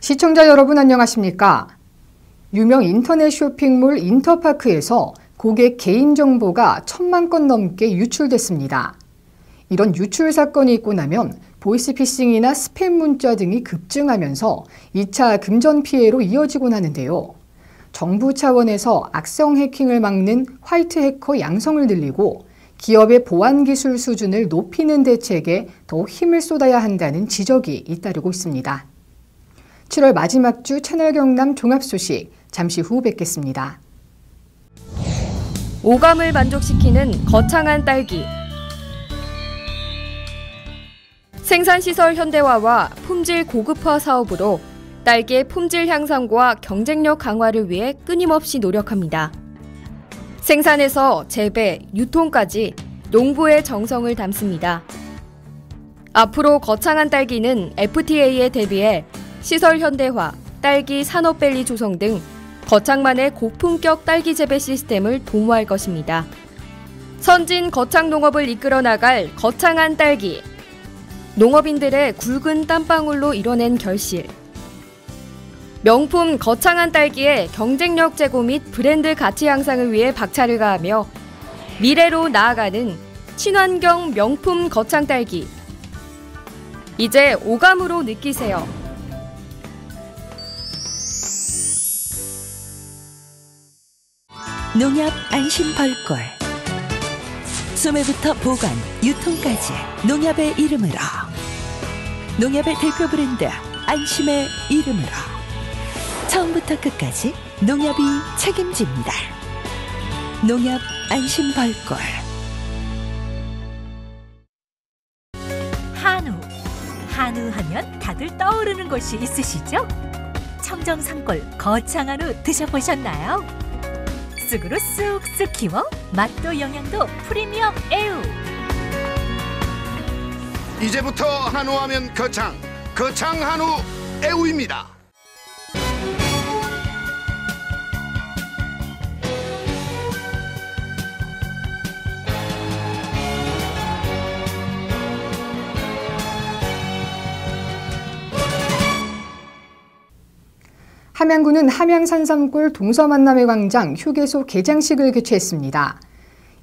시청자 여러분 안녕하십니까? 유명 인터넷 쇼핑몰 인터파크에서 고객 개인정보가 1,000만 건 넘게 유출됐습니다. 이런 유출 사건이 있고 나면 보이스피싱이나 스팸 문자 등이 급증하면서 2차 금전 피해로 이어지곤 하는데요. 정부 차원에서 악성 해킹을 막는 화이트 해커 양성을 늘리고 기업의 보안 기술 수준을 높이는 대책에 더 힘을 쏟아야 한다는 지적이 잇따르고 있습니다. 7월 마지막 주 채널 경남 종합 소식 잠시 후 뵙겠습니다. 오감을 만족시키는 거창한 딸기. 생산시설 현대화와 품질 고급화 사업으로 딸기의 품질 향상과 경쟁력 강화를 위해 끊임없이 노력합니다. 생산에서 재배, 유통까지 농부의 정성을 담습니다. 앞으로 거창한 딸기는 FTA에 대비해 시설 현대화, 딸기 산업밸리 조성 등 거창만의 고품격 딸기 재배 시스템을 도모할 것입니다. 선진 거창 농업을 이끌어 나갈 거창한 딸기. 농업인들의 굵은 땀방울로 이뤄낸 결실. 명품 거창한 딸기의 경쟁력 제고 및 브랜드 가치 향상을 위해 박차를 가하며 미래로 나아가는 친환경 명품 거창 딸기. 이제 오감으로 느끼세요. 농협 안심 벌꿀. 소매부터 보관, 유통까지 농협의 이름으로. 농협의 대표 브랜드 안심의 이름으로. 처음부터 끝까지 농협이 책임집니다. 농협 안심 벌꿀. 한우 하면 다들 떠오르는 곳이 있으시죠? 청정산골 거창한 우 드셔보셨나요? 쑥으로 쑥쑥 키워 맛도 영양도 프리미엄 애우. 이제부터 한우하면 거창 한우 애우입니다. 함양군은 함양 산삼골 동서만남의 광장 휴게소 개장식을 개최했습니다.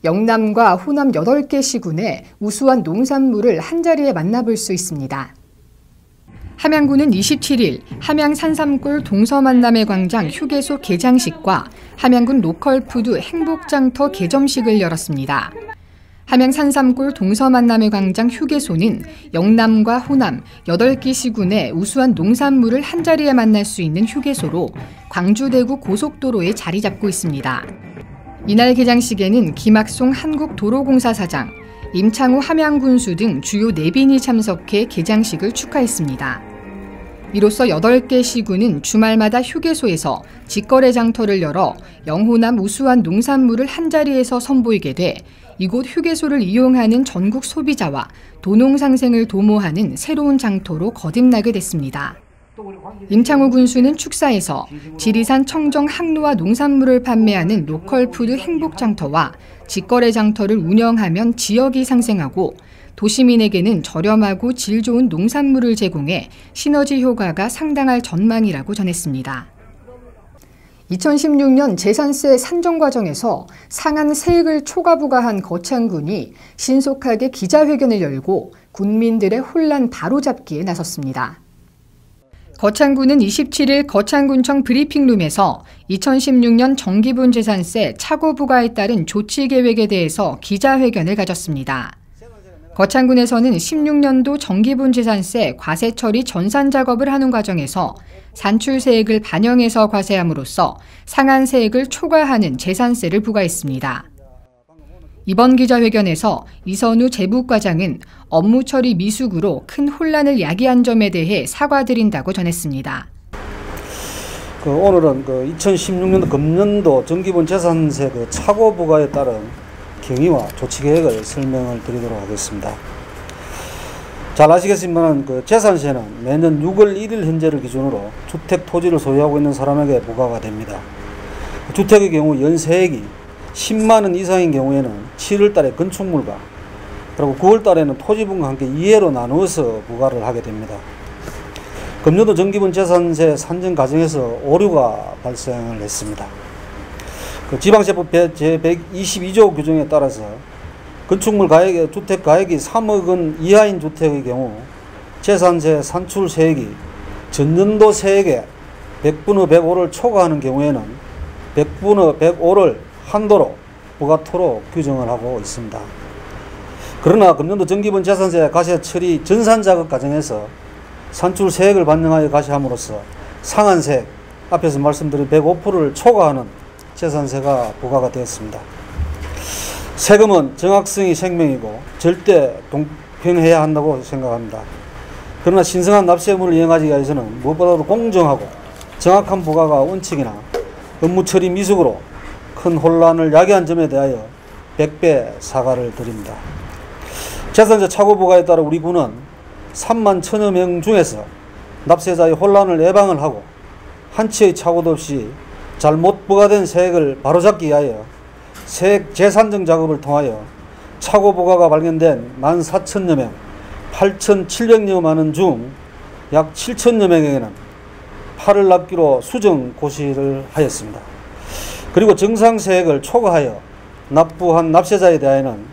영남과 호남 8개 시군의 우수한 농산물을 한자리에 만나볼 수 있습니다. 함양군은 27일 함양 산삼골 동서만남의 광장 휴게소 개장식과 함양군 로컬푸드 행복장터 개점식을 열었습니다. 함양 산삼골 동서만남의 광장 휴게소는 영남과 호남 8개 시군의 우수한 농산물을 한자리에 만날 수 있는 휴게소로 광주 대구 고속도로에 자리 잡고 있습니다. 이날 개장식에는 김학송 한국도로공사 사장, 임창호 함양군수 등 주요 내빈이 참석해 개장식을 축하했습니다. 이로써 8개 시군은 주말마다 휴게소에서 직거래 장터를 열어 영호남 우수한 농산물을 한자리에서 선보이게 돼 이곳 휴게소를 이용하는 전국 소비자와 도농 상생을 도모하는 새로운 장터로 거듭나게 됐습니다. 임창호 군수는 축사에서 지리산 청정 항로와 농산물을 판매하는 로컬푸드 행복장터와 직거래 장터를 운영하면 지역이 상생하고 도시민에게는 저렴하고 질 좋은 농산물을 제공해 시너지 효과가 상당할 전망이라고 전했습니다. 2016년 재산세 산정 과정에서 상한 세액을 초과 부과한 거창군이 신속하게 기자회견을 열고 군민들의 혼란 바로잡기에 나섰습니다. 거창군은 27일 거창군청 브리핑룸에서 2016년 정기분 재산세 착오 부과에 따른 조치 계획에 대해서 기자회견을 가졌습니다. 거창군에서는 16년도 정기분 재산세 과세 처리 전산 작업을 하는 과정에서 산출세액을 반영해서 과세함으로써 상한세액을 초과하는 재산세를 부과했습니다. 이번 기자회견에서 이선우 재무과장은 업무 처리 미숙으로 큰 혼란을 야기한 점에 대해 사과드린다고 전했습니다. 오늘은 2016년도 금년도 정기분 재산세 착오 부과에 따른 경위와 조치 계획을 설명을 드리도록 하겠습니다. 잘 아시겠지만 재산세는 매년 6월 1일 현재를 기준으로 주택 토지를 소유하고 있는 사람에게 부과가 됩니다. 주택의 경우 연세액이 10만 원 이상인 경우에는 7월 달에 건축물과 그리고 9월 달에는 토지분과 함께 2회로 나누어서 부과를 하게 됩니다. 금년도 정기분 재산세 산정 과정에서 오류가 발생을 했습니다. 지방세법 제122조 규정에 따라서 건축물 가액, 주택 가액이 3억 원 이하인 주택의 경우 재산세 산출 세액이 전년도 세액의 100분의 105를 초과하는 경우에는 100분의 105를 한도로 부과토록 규정을 하고 있습니다. 그러나 금년도 정기분 재산세 과세 처리 전산 작업 과정에서 산출 세액을 반영하여 과세함으로써 상한세액, 앞에서 말씀드린 105%를 초과하는 재산세가 부과가 되었습니다. 세금은 정확성이 생명이고 절대 공평해야 한다고 생각합니다. 그러나 신성한 납세의무를 이행하기 위해서는 무엇보다도 공정하고 정확한 부과가 원칙이나 업무 처리 미숙으로 큰 혼란을 야기한 점에 대하여 100배 사과를 드립니다. 재산세 착오 부과에 따라 우리 군은 3만 1000여 명 중에서 납세자의 혼란을 예방을 하고 한치의 착오도 없이 잘못 부과된 세액을 바로잡기 위하여 세액 재산정 작업을 통하여 착오 부과가 발견된 14,000여 명, 8,700여만 원 중 약 7,000여 명에게는 팔을 납기로 수정 고시를 하였습니다. 그리고 정상세액을 초과하여 납부한 납세자에 대하여는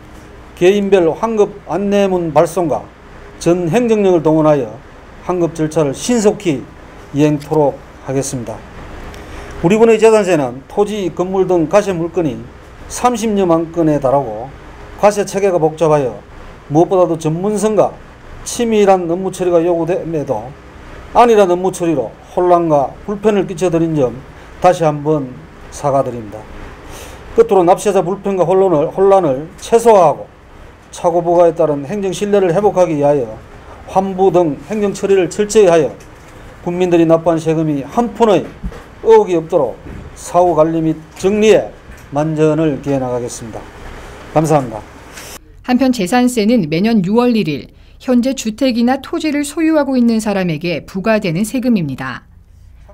개인별 환급 안내문 발송과 전 행정력을 동원하여 환급 절차를 신속히 이행토록 하겠습니다. 우리 군의 재산세는 토지, 건물 등 과세 물건이 30여만 건에 달하고 과세 체계가 복잡하여 무엇보다도 전문성과 치밀한 업무 처리가 요구됨에도 안일한 업무 처리로 혼란과 불편을 끼쳐드린 점 다시 한번 사과드립니다. 끝으로 납세자 불편과 혼란을 최소화하고 착오 부과에 따른 행정 신뢰를 회복하기 위하여 환부 등 행정 처리를 철저히 하여 국민들이 납부한 세금이 한 푼의 의혹이 없도록 사후 관리 및 정리에 만전을 기해 나가겠습니다. 감사합니다. 한편 재산세는 매년 6월 1일 현재 주택이나 토지를 소유하고 있는 사람에게 부과되는 세금입니다.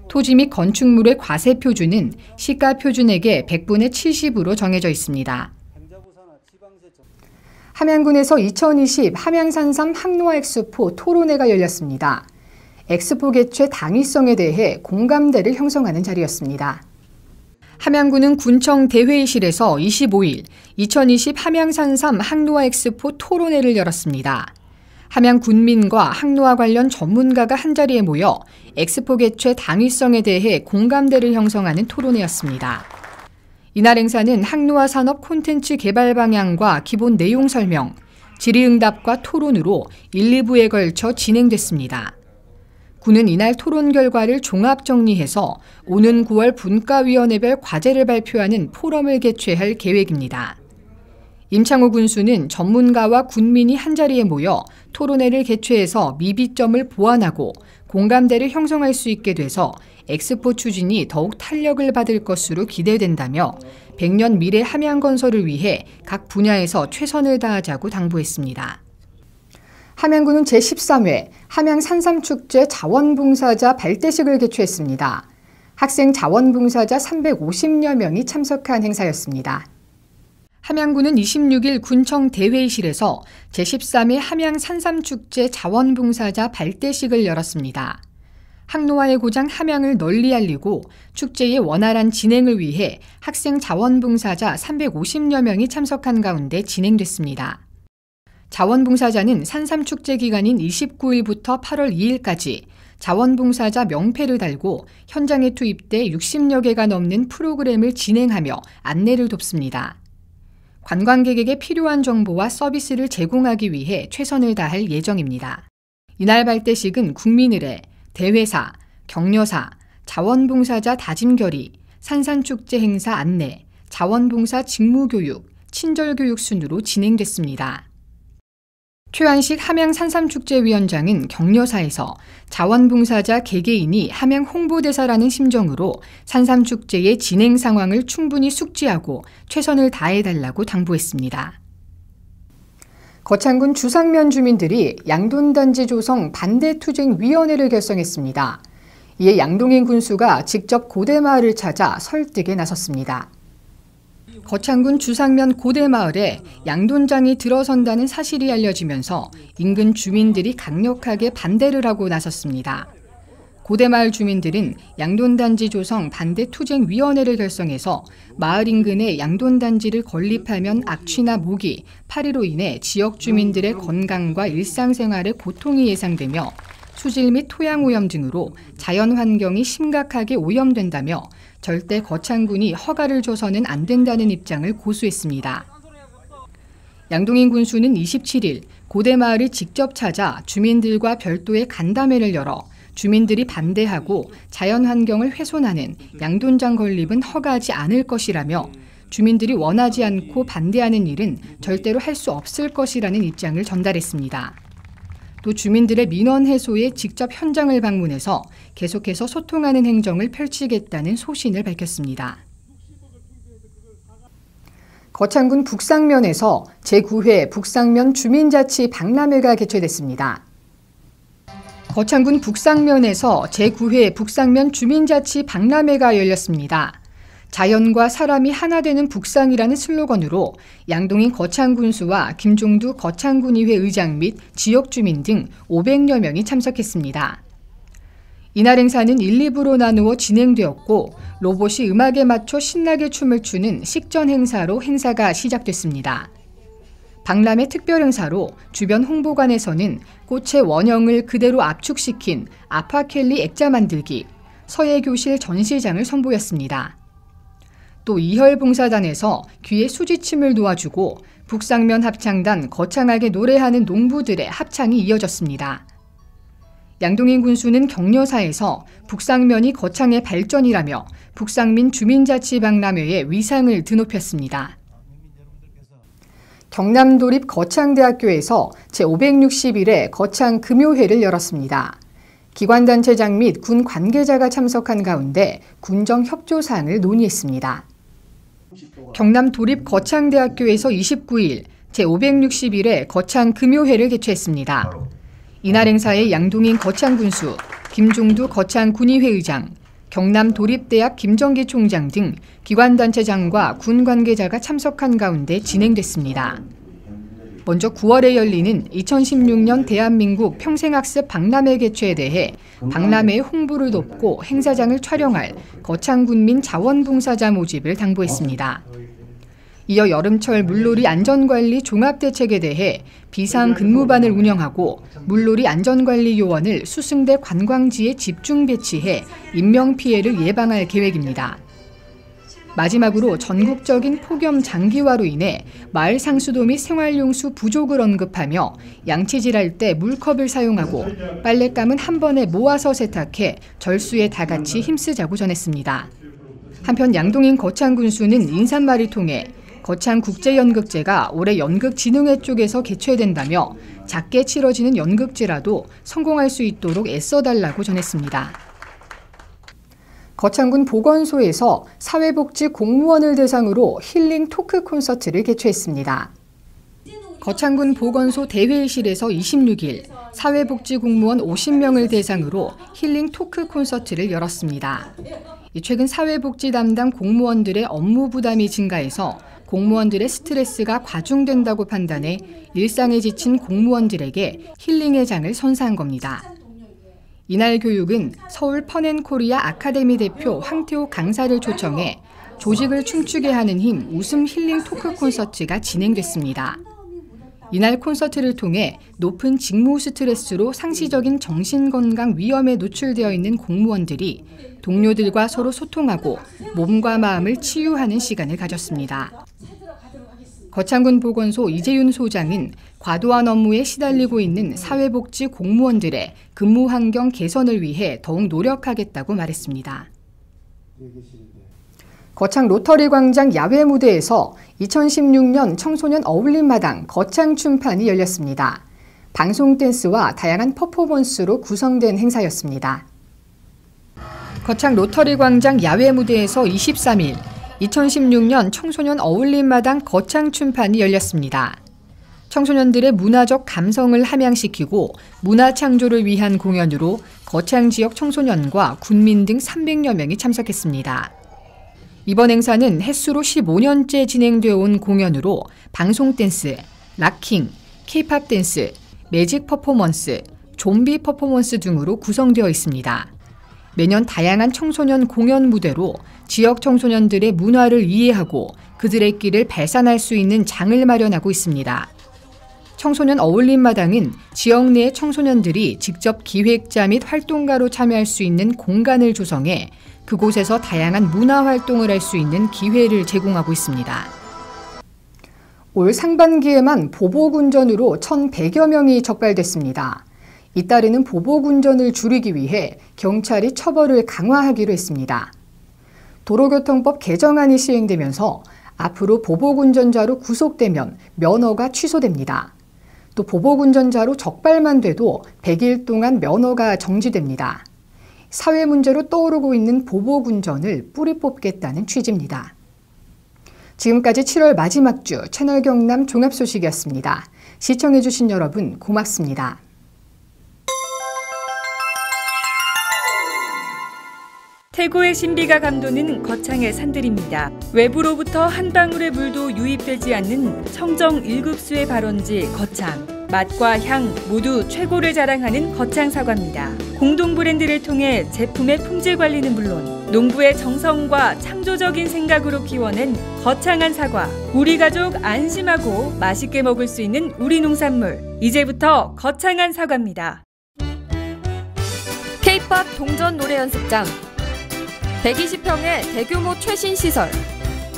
토지 및 건축물의 과세 표준은 시가 표준액의 100분의 70으로 정해져 있습니다. 함양군에서 2020 함양산삼 항노화 엑스포 토론회가 열렸습니다. 엑스포 개최 당위성에 대해 공감대를 형성하는 자리였습니다. 함양군은 군청 대회의실에서 25일 2020 함양산삼 항노화 엑스포 토론회를 열었습니다. 함양 군민과 항노화 관련 전문가가 한자리에 모여 엑스포 개최 당위성에 대해 공감대를 형성하는 토론회였습니다. 이날 행사는 항노화 산업 콘텐츠 개발 방향과 기본 내용 설명, 질의응답과 토론으로 1, 2부에 걸쳐 진행됐습니다. 군은 이날 토론 결과를 종합 정리해서 오는 9월 분과위원회별 과제를 발표하는 포럼을 개최할 계획입니다. 임창호 군수는 전문가와 군민이 한자리에 모여 토론회를 개최해서 미비점을 보완하고 공감대를 형성할 수 있게 돼서 엑스포 추진이 더욱 탄력을 받을 것으로 기대된다며 100년 미래 함양건설을 위해 각 분야에서 최선을 다하자고 당부했습니다. 함양군은 제13회 함양산삼축제 자원봉사자 발대식을 개최했습니다. 학생 자원봉사자 350여 명이 참석한 행사였습니다. 함양군은 26일 군청 대회의실에서 제13회 함양산삼축제 자원봉사자 발대식을 열었습니다. 항노화의 고장 함양을 널리 알리고 축제의 원활한 진행을 위해 학생 자원봉사자 350여 명이 참석한 가운데 진행됐습니다. 자원봉사자는 산삼축제 기간인 29일부터 8월 2일까지 자원봉사자 명패를 달고 현장에 투입돼 60여 개가 넘는 프로그램을 진행하며 안내를 돕습니다. 관광객에게 필요한 정보와 서비스를 제공하기 위해 최선을 다할 예정입니다. 이날 발대식은 국민의례, 대회사, 격려사, 자원봉사자 다짐결의, 산산축제 행사 안내, 자원봉사 직무교육, 친절교육 순으로 진행됐습니다. 최한식 함양산삼축제위원장은 격려사에서 자원봉사자 개개인이 함양 홍보대사라는 심정으로 산삼축제의 진행 상황을 충분히 숙지하고 최선을 다해달라고 당부했습니다. 거창군 주상면 주민들이 양돈단지 조성 반대투쟁위원회를 결성했습니다. 이에 양동인 군수가 직접 고대마을을 찾아 설득에 나섰습니다. 거창군 주상면 고대마을에 양돈장이 들어선다는 사실이 알려지면서 인근 주민들이 강력하게 반대를 하고 나섰습니다. 고대마을 주민들은 양돈단지 조성 반대투쟁위원회를 결성해서 마을 인근에 양돈단지를 건립하면 악취나 모기, 파리로 인해 지역 주민들의 건강과 일상생활에 고통이 예상되며 수질 및 토양 오염 등으로 자연 환경이 심각하게 오염된다며 절대 거창군이 허가를 줘서는 안 된다는 입장을 고수했습니다. 양동인 군수는 27일 고대마을을 직접 찾아 주민들과 별도의 간담회를 열어 주민들이 반대하고 자연환경을 훼손하는 양돈장 건립은 허가하지 않을 것이라며 주민들이 원하지 않고 반대하는 일은 절대로 할 수 없을 것이라는 입장을 전달했습니다. 또 주민들의 민원 해소에 직접 현장을 방문해서 계속해서 소통하는 행정을 펼치겠다는 소신을 밝혔습니다. 거창군 북상면에서 제9회 북상면 주민자치 박람회가 개최됐습니다. 거창군 북상면에서 제9회 북상면 주민자치 박람회가 열렸습니다. 자연과 사람이 하나 되는 북상이라는 슬로건으로 양동인 거창군수와 김종두 거창군의회 의장 및 지역 주민 등 500여 명이 참석했습니다. 이날 행사는 1, 2부로 나누어 진행되었고 로봇이 음악에 맞춰 신나게 춤을 추는 식전 행사로 행사가 시작됐습니다. 박람회 특별 행사로 주변 홍보관에서는 꽃의 원형을 그대로 압축시킨 아파켈리 액자 만들기, 서예교실 전시장을 선보였습니다. 또 이혈봉사단에서 귀에 수지침을 놓아주고 북상면 합창단 거창하게 노래하는 농부들의 합창이 이어졌습니다. 양동인 군수는 격려사에서 북상면이 거창의 발전이라며 북상민 주민자치 박람회의 위상을 드높였습니다. 경남도립 거창대학교에서 제561회 거창금요회를 열었습니다. 기관단체장 및 군 관계자가 참석한 가운데 군정 협조사항을 논의했습니다. 경남도립 거창대학교에서 29일 제561회 거창금요회를 개최했습니다. 이날 행사에 양동인 거창군수, 김종두 거창군의회 의장, 경남도립대학 김정기 총장 등 기관단체장과 군 관계자가 참석한 가운데 진행됐습니다. 먼저 9월에 열리는 2016년 대한민국 평생학습 박람회 개최에 대해 박람회의 홍보를 돕고 행사장을 촬영할 거창군민 자원봉사자 모집을 당부했습니다. 이어 여름철 물놀이 안전관리 종합대책에 대해 비상근무반을 운영하고 물놀이 안전관리 요원을 수승대 관광지에 집중 배치해 인명피해를 예방할 계획입니다. 마지막으로 전국적인 폭염 장기화로 인해 마을 상수도 및 생활용수 부족을 언급하며 양치질할 때 물컵을 사용하고 빨랫감은 한 번에 모아서 세탁해 절수에 다 같이 힘쓰자고 전했습니다. 한편 양동인 거창군수는 인사말을 통해 거창국제연극제가 올해 연극진흥회 쪽에서 개최된다며 작게 치러지는 연극제라도 성공할 수 있도록 애써달라고 전했습니다. 거창군 보건소에서 사회복지 공무원을 대상으로 힐링 토크 콘서트를 개최했습니다. 거창군 보건소 대회의실에서 26일 사회복지 공무원 50명을 대상으로 힐링 토크 콘서트를 열었습니다. 최근 사회복지 담당 공무원들의 업무 부담이 증가해서 공무원들의 스트레스가 과중된다고 판단해 일상에 지친 공무원들에게 힐링의 장을 선사한 겁니다. 이날 교육은 서울 펀앤코리아 아카데미 대표 황태호 강사를 초청해 조직을 춤추게 하는 힘 웃음 힐링 토크 콘서트가 진행됐습니다. 이날 콘서트를 통해 높은 직무 스트레스로 상시적인 정신건강 위험에 노출되어 있는 공무원들이 동료들과 서로 소통하고 몸과 마음을 치유하는 시간을 가졌습니다. 거창군 보건소 이재윤 소장은 과도한 업무에 시달리고 있는 사회복지 공무원들의 근무 환경 개선을 위해 더욱 노력하겠다고 말했습니다. 거창 로터리 광장 야외 무대에서 2016년 청소년 어울림마당 거창 춤판이 열렸습니다. 방송 댄스와 다양한 퍼포먼스로 구성된 행사였습니다. 거창 로터리 광장 야외 무대에서 23일 2016년 청소년 어울림마당 거창 춤판이 열렸습니다. 청소년들의 문화적 감성을 함양시키고 문화 창조를 위한 공연으로 거창 지역 청소년과 군민 등 300여 명이 참석했습니다. 이번 행사는 햇수로 15년째 진행되어 온 공연으로 방송 댄스, 락킹, K-팝 댄스, 매직 퍼포먼스, 좀비 퍼포먼스 등으로 구성되어 있습니다. 매년 다양한 청소년 공연 무대로 지역 청소년들의 문화를 이해하고 그들의 길을 발산할 수 있는 장을 마련하고 있습니다. 청소년 어울림마당은 지역 내 청소년들이 직접 기획자 및 활동가로 참여할 수 있는 공간을 조성해 그곳에서 다양한 문화 활동을 할 수 있는 기회를 제공하고 있습니다. 올 상반기에만 보복운전으로 1,100여 명이 적발됐습니다. 이따르는 보복운전을 줄이기 위해 경찰이 처벌을 강화하기로 했습니다. 도로교통법 개정안이 시행되면서 앞으로 보복운전자로 구속되면 면허가 취소됩니다. 또 보복운전자로 적발만 돼도 100일 동안 면허가 정지됩니다. 사회 문제로 떠오르고 있는 보복운전을 뿌리 뽑겠다는 취지입니다. 지금까지 7월 마지막 주 채널 경남 종합소식이었습니다. 시청해주신 여러분 고맙습니다. 태고의 신비가 감도는 거창의 산들입니다. 외부로부터 한 방울의 물도 유입되지 않는 청정 1급수의 발원지 거창. 맛과 향 모두 최고를 자랑하는 거창 사과입니다. 공동 브랜드를 통해 제품의 품질 관리는 물론 농부의 정성과 창조적인 생각으로 키워낸 거창한 사과. 우리 가족 안심하고 맛있게 먹을 수 있는 우리 농산물. 이제부터 거창한 사과입니다. K-POP 동전 노래 연습장. 120평의 대규모 최신 시설,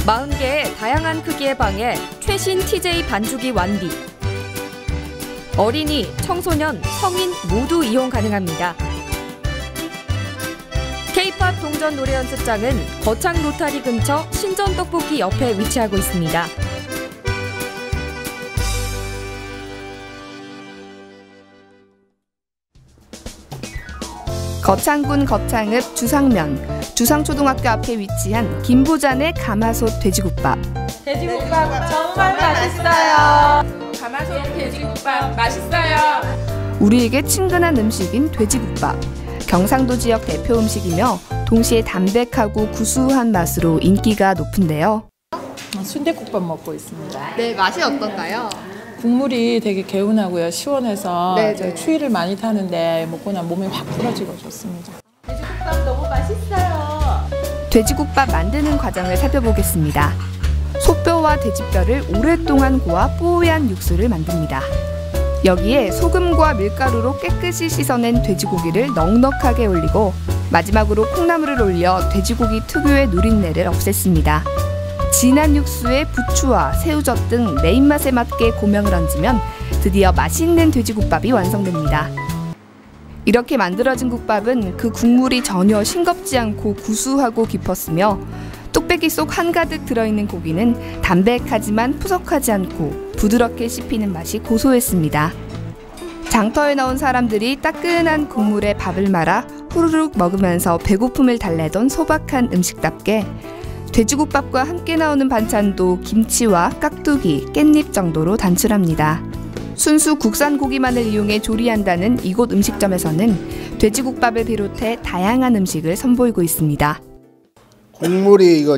40개의 다양한 크기의 방에 최신 TJ 반주기 완비. 어린이, 청소년, 성인 모두 이용 가능합니다. K-POP 동전 노래 연습장은 거창 로타리 근처 신전 떡볶이 옆에 위치하고 있습니다. 거창군 거창읍 주상면, 주상초등학교 앞에 위치한 김부잔의 가마솥 돼지국밥. 돼지국밥 정말 맛있어요. 가마솥 돼지국밥 맛있어요. 우리에게 친근한 음식인 돼지국밥. 경상도 지역 대표 음식이며 동시에 담백하고 구수한 맛으로 인기가 높은데요. 순댓국밥 먹고 있습니다. 네, 맛이 어떤가요? 국물이 되게 개운하고요. 시원해서 네. 추위를 많이 타는데 먹고 나면 몸이 확 풀어지고 좋습니다. 돼지국밥 너무 맛있어요. 돼지국밥 만드는 과정을 살펴보겠습니다. 소뼈와 돼지뼈를 오랫동안 고아 뽀얀 육수를 만듭니다. 여기에 소금과 밀가루로 깨끗이 씻어낸 돼지고기를 넉넉하게 올리고 마지막으로 콩나물을 올려 돼지고기 특유의 누린내를 없앴습니다. 진한 육수에 부추와 새우젓 등 내 입맛에 맞게 고명을 얹으면 드디어 맛있는 돼지국밥이 완성됩니다. 이렇게 만들어진 국밥은 그 국물이 전혀 싱겁지 않고 구수하고 깊었으며 뚝배기 속 한가득 들어있는 고기는 담백하지만 푸석하지 않고 부드럽게 씹히는 맛이 고소했습니다. 장터에 나온 사람들이 따끈한 국물에 밥을 말아 후루룩 먹으면서 배고픔을 달래던 소박한 음식답게 돼지국밥과 함께 나오는 반찬도 김치와 깍두기, 깻잎 정도로 단출합니다. 순수 국산 고기만을 이용해 조리한다는 이곳 음식점에서는 돼지국밥을 비롯해 다양한 음식을 선보이고 있습니다. 국물이 이거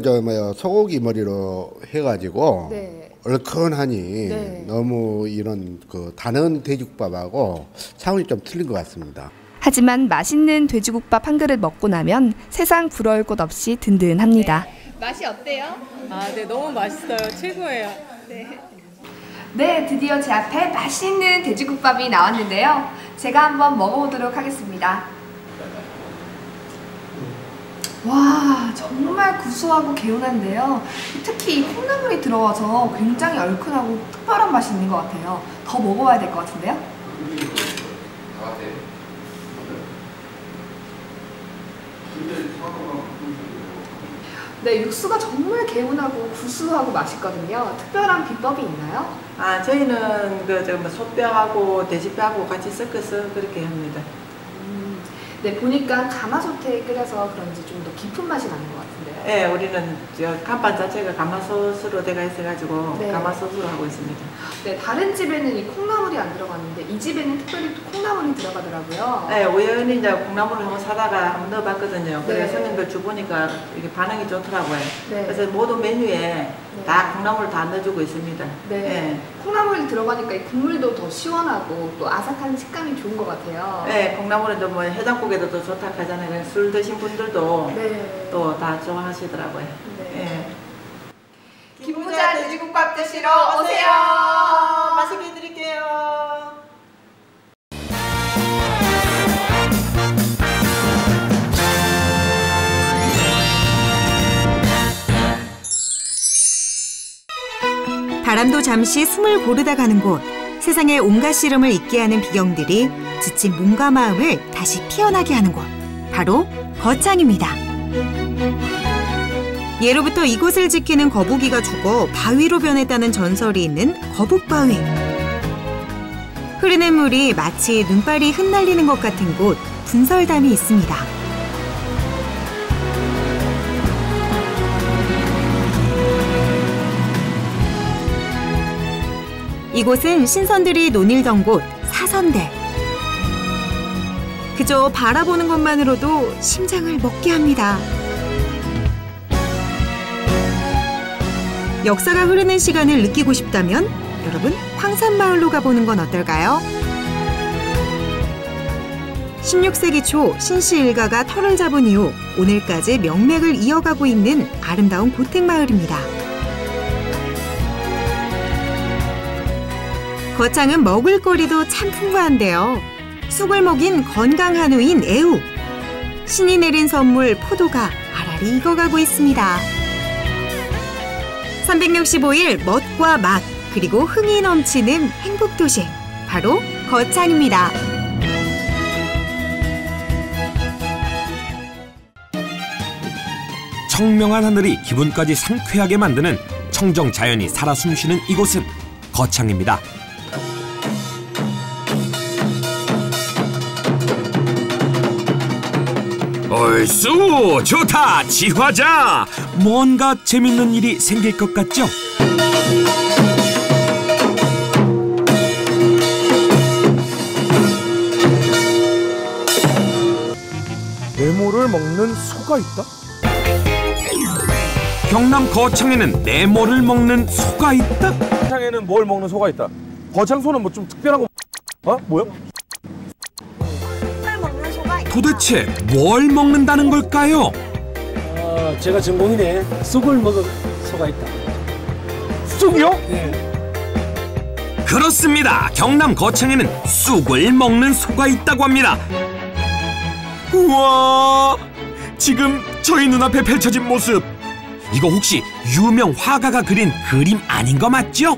소고기 머리로 해가지고 네. 얼큰하니 네. 너무 이런 다른 돼지국밥하고 차원이 좀 틀린 것 같습니다. 하지만 맛있는 돼지국밥 한 그릇 먹고 나면 세상 부러울 것 없이 든든합니다. 네. 맛이 어때요? 네, 너무 맛있어요. 최고예요. 네, 드디어 제 앞에 맛있는 돼지국밥이 나왔는데요. 제가 한번 먹어보도록 하겠습니다. 와, 정말 구수하고 개운한데요. 특히 이 콩나물이 들어가서 굉장히 얼큰하고 특별한 맛이 있는 것 같아요. 더 먹어봐야 될 것 같은데요. 네, 육수가 정말 개운하고 구수하고 맛있거든요. 특별한 비법이 있나요? 저희는 소뼈하고 돼지뼈하고 같이 섞어서 그렇게 합니다. 네, 보니까 가마솥에 끓여서 그런지 좀 더 깊은 맛이 나는 것 같은데요. 네, 우리는 간판 자체가 가마솥으로 되어 있어가지고 네. 가마솥으로 하고 있습니다. 네, 다른 집에는 이 콩나물이 안 들어갔는데 이 집에는 특별히 또 콩나물이 들어가더라고요. 네, 우연히 이제 콩나물을 한번 사다가 한번 넣어봤거든요. 그래서 네. 손님들 주보니까 이게 반응이 좋더라고요. 네. 그래서 모든 메뉴에 다 콩나물 다 넣어주고 있습니다. 네. 콩나물이 들어가니까 이 국물도 더 시원하고 또 아삭한 식감이 좋은 것 같아요. 네, 콩나물은 뭐 해장국에도 더 좋다 하잖아요. 술 드신 분들도 네. 또 다 좋아하시더라고요. 네. 김부자 돼지국밥 드시러 오세요. 맛있게 드릴게요. 바람도 잠시 숨을 고르다 가는 곳, 세상의 온갖 시름을 잊게 하는 비경들이 지친 몸과 마음을 다시 피어나게 하는 곳, 바로 거창입니다. 예로부터 이곳을 지키는 거북이가 죽어 바위로 변했다는 전설이 있는 거북바위. 흐르는 물이 마치 눈발이 흩날리는 것 같은 곳, 분설담이 있습니다. 이곳은 신선들이 논일던 곳, 사선대. 그저 바라보는 것만으로도 심장을 먹게 합니다. 역사가 흐르는 시간을 느끼고 싶다면 여러분, 황산마을로 가보는 건 어떨까요? 16세기 초 신씨 일가가 터를 잡은 이후 오늘까지 명맥을 이어가고 있는 아름다운 고택마을입니다. 거창은 먹을거리도 참 풍부한데요. 쑥을 먹인 건강 한우인 애우. 신이 내린 선물 포도가 알알이 익어가고 있습니다. 365일 멋과 맛, 그리고 흥이 넘치는 행복도시. 바로 거창입니다. 청명한 하늘이 기분까지 상쾌하게 만드는 청정 자연이 살아 숨쉬는 이곳은 거창입니다. 얼쑤 좋다 지화자. 뭔가 재밌는 일이 생길 것 같죠? 네모를 먹는 소가 있다? 경남 거창에는 네모를 먹는 소가 있다? 거창에는 뭘 먹는 소가 있다? 거창소는 뭐 좀 특별한 거 뭐야? 도대체 뭘 먹는다는 걸까요? 제가 전공이네. 쑥을 먹은 소가 있다. 쑥이요? 네. 그렇습니다. 경남 거창에는 쑥을 먹는 소가 있다고 합니다. 우와! 지금 저희 눈앞에 펼쳐진 모습. 이거 혹시 유명 화가가 그린 그림 아닌 거 맞죠?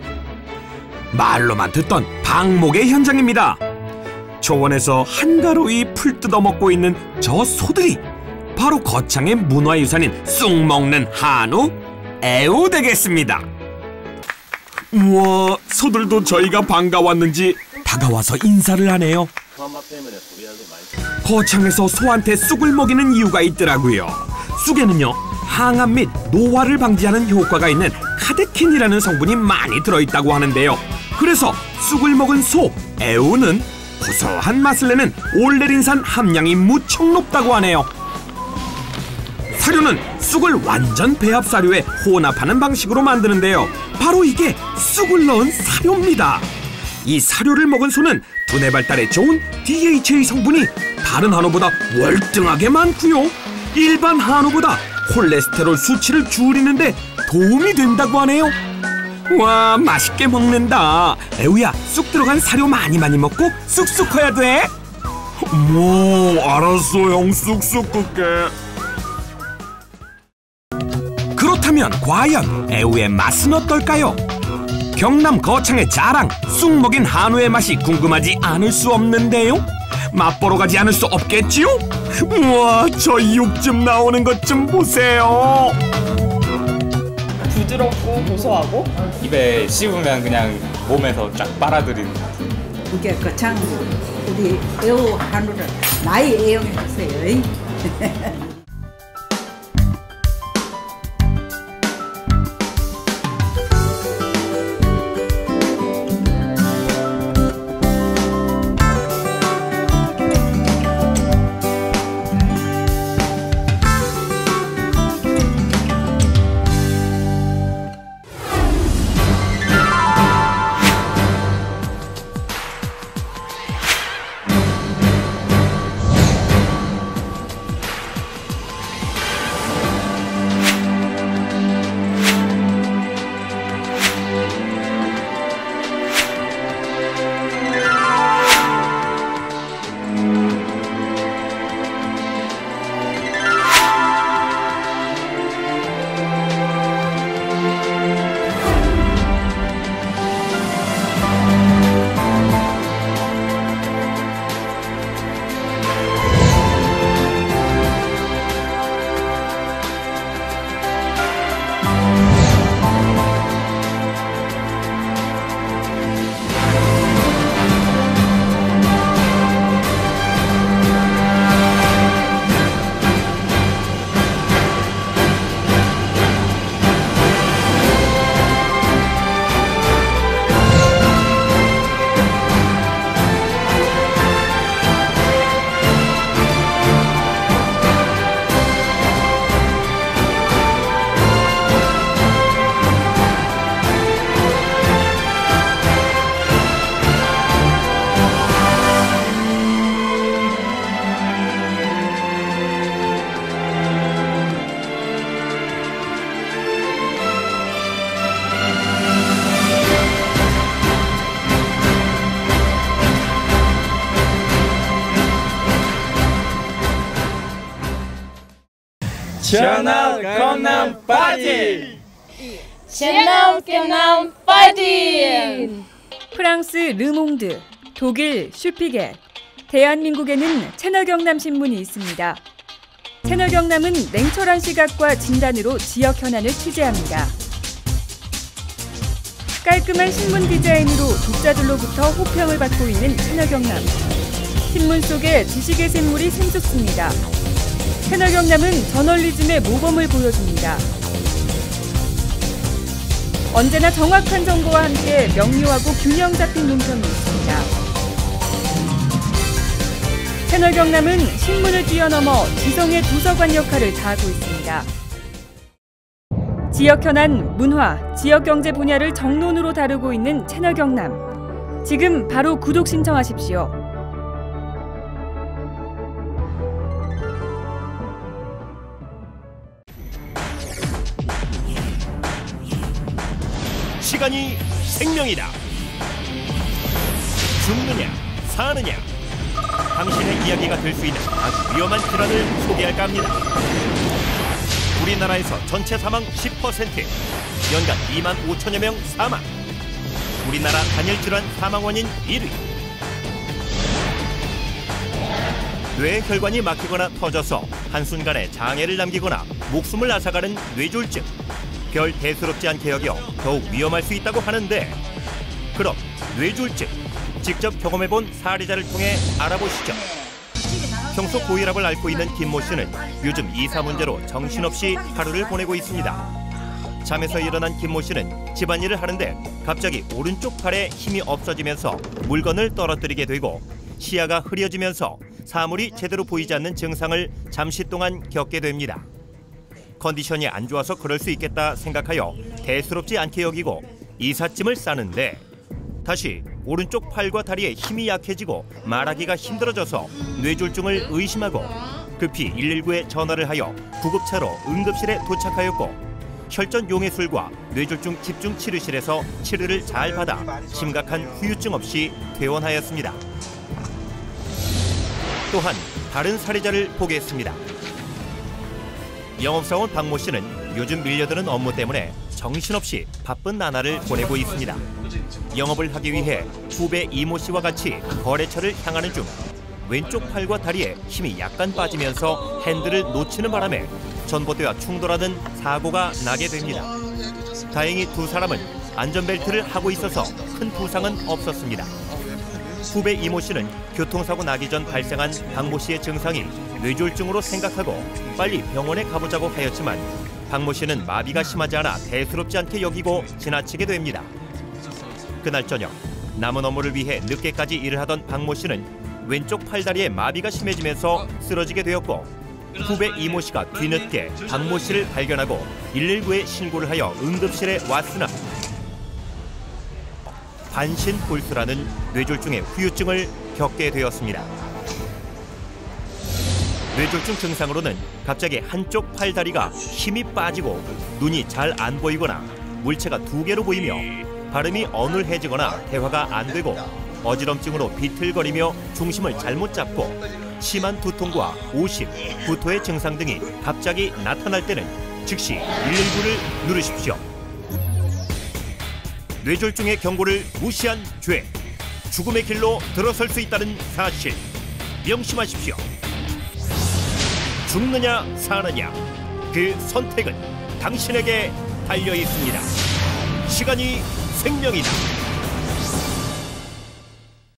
말로만 듣던 방목의 현장입니다. 초원에서 한가로이 풀 뜯어먹고 있는 저 소들이 바로 거창의 문화유산인 쑥 먹는 한우 애우 되겠습니다. 우와, 소들도 저희가 반가웠는지 다가와서 인사를 하네요. 거창에서 소한테 쑥을 먹이는 이유가 있더라고요. 쑥에는요, 항암 및 노화를 방지하는 효과가 있는 카데킨이라는 성분이 많이 들어있다고 하는데요. 그래서 쑥을 먹은 소 애우는 고소한 맛을 내는 올레린산 함량이 무척 높다고 하네요. 사료는 쑥을 완전 배합 사료에 혼합하는 방식으로 만드는데요. 바로 이게 쑥을 넣은 사료입니다. 이 사료를 먹은 소는 두뇌 발달에 좋은 DHA 성분이 다른 한우보다 월등하게 많고요. 일반 한우보다 콜레스테롤 수치를 줄이는데 도움이 된다고 하네요. 와, 맛있게 먹는다. 애우야, 쑥 들어간 사료 많이 먹고 쑥쑥 커야 돼. 뭐, 알았어 형, 쑥쑥 끌게. 그렇다면 과연 애우의 맛은 어떨까요? 경남 거창의 자랑, 쑥 먹인 한우의 맛이 궁금하지 않을 수 없는데요. 맛보러 가지 않을 수 없겠지요? 우와, 저 육 좀 나오는 것 좀 보세요. 부드럽고 고소하고 입에 씹으면 그냥 몸에서 쫙 빨아들이는. 이게 거창 우리 애우 한우를 많이 애용해 주세요. 전화 경남 파이팅! 전화 경남 파이팅! 프랑스 르몽드, 독일 슈피겔, 대한민국에는 채널 경남 신문이 있습니다. 채널 경남은 냉철한 시각과 진단으로 지역 현안을 취재합니다. 깔끔한 신문 디자인으로 독자들로부터 호평을 받고 있는 채널 경남. 신문 속에 지식의 샘물이 샘솟습니다. 채널 경남은 저널리즘의 모범을 보여줍니다. 언제나 정확한 정보와 함께 명료하고 균형 잡힌 논평이 있습니다. 채널 경남은 신문을 뛰어넘어 지성의 도서관 역할을 다하고 있습니다. 지역 현안, 문화, 지역 경제 분야를 정론으로 다루고 있는 채널 경남. 지금 바로 구독 신청하십시오. 시간이 생명이다. 죽느냐, 사느냐. 당신의 이야기가 될 수 있는 아주 위험한 질환을 소개할까 합니다. 우리나라에서 전체 사망 10%, 연간 2만 5천여 명 사망. 우리나라 단일 질환 사망 원인 1위. 뇌혈관이 막히거나 터져서 한순간에 장애를 남기거나 목숨을 앗아가는 뇌졸중. 별 대수롭지 않게 여겨 더욱 위험할 수 있다고 하는데, 그럼 뇌졸중 직접 경험해본 사례자를 통해 알아보시죠. 평소 고혈압을 앓고 있는 김모 씨는 요즘 이사 문제로 정신없이 하루를 보내고 있습니다. 잠에서 일어난 김모 씨는 집안일을 하는데 갑자기 오른쪽 팔에 힘이 없어지면서 물건을 떨어뜨리게 되고 시야가 흐려지면서 사물이 제대로 보이지 않는 증상을 잠시 동안 겪게 됩니다. 컨디션이 안 좋아서 그럴 수 있겠다 생각하여 대수롭지 않게 여기고 이삿짐을 싸는데, 다시 오른쪽 팔과 다리에 힘이 약해지고 말하기가 힘들어져서 뇌졸중을 의심하고 급히 119에 전화를 하여 구급차로 응급실에 도착하였고, 혈전 용해술과 뇌졸중 집중치료실에서 치료를 잘 받아 심각한 후유증 없이 퇴원하였습니다. 또한 다른 사례자를 보겠습니다. 영업사원 박모 씨는 요즘 밀려드는 업무 때문에 정신없이 바쁜 나날을 보내고 있습니다. 영업을 하기 위해 후배 이모 씨와 같이 거래처를 향하는 중 왼쪽 팔과 다리에 힘이 약간 빠지면서 핸들을 놓치는 바람에 전봇대와 충돌하는 사고가 나게 됩니다. 다행히 두 사람은 안전벨트를 하고 있어서 큰 부상은 없었습니다. 후배 이모 씨는 교통사고 나기 전 발생한 박모 씨의 증상이 뇌졸중으로 생각하고 빨리 병원에 가보자고 하였지만 박모 씨는 마비가 심하지 않아 대수롭지 않게 여기고 지나치게 됩니다. 그날 저녁 남은 업무를 위해 늦게까지 일을 하던 박모 씨는 왼쪽 팔다리에 마비가 심해지면서 쓰러지게 되었고, 후배 이모 씨가 뒤늦게 박모 씨를 발견하고 119에 신고를 하여 응급실에 왔으나 반신불수라는 뇌졸중의 후유증을 겪게 되었습니다. 뇌졸중 증상으로는 갑자기 한쪽 팔다리가 힘이 빠지고 눈이 잘 안 보이거나 물체가 2개로 보이며 발음이 어눌해지거나 대화가 안 되고 어지럼증으로 비틀거리며 중심을 잘못 잡고 심한 두통과 오심, 구토의 증상 등이 갑자기 나타날 때는 즉시 119를 누르십시오. 뇌졸중의 경고를 무시한 죄, 죽음의 길로 들어설 수 있다는 사실 명심하십시오. 죽느냐 사느냐, 그 선택은 당신에게 달려 있습니다. 시간이 생명이다.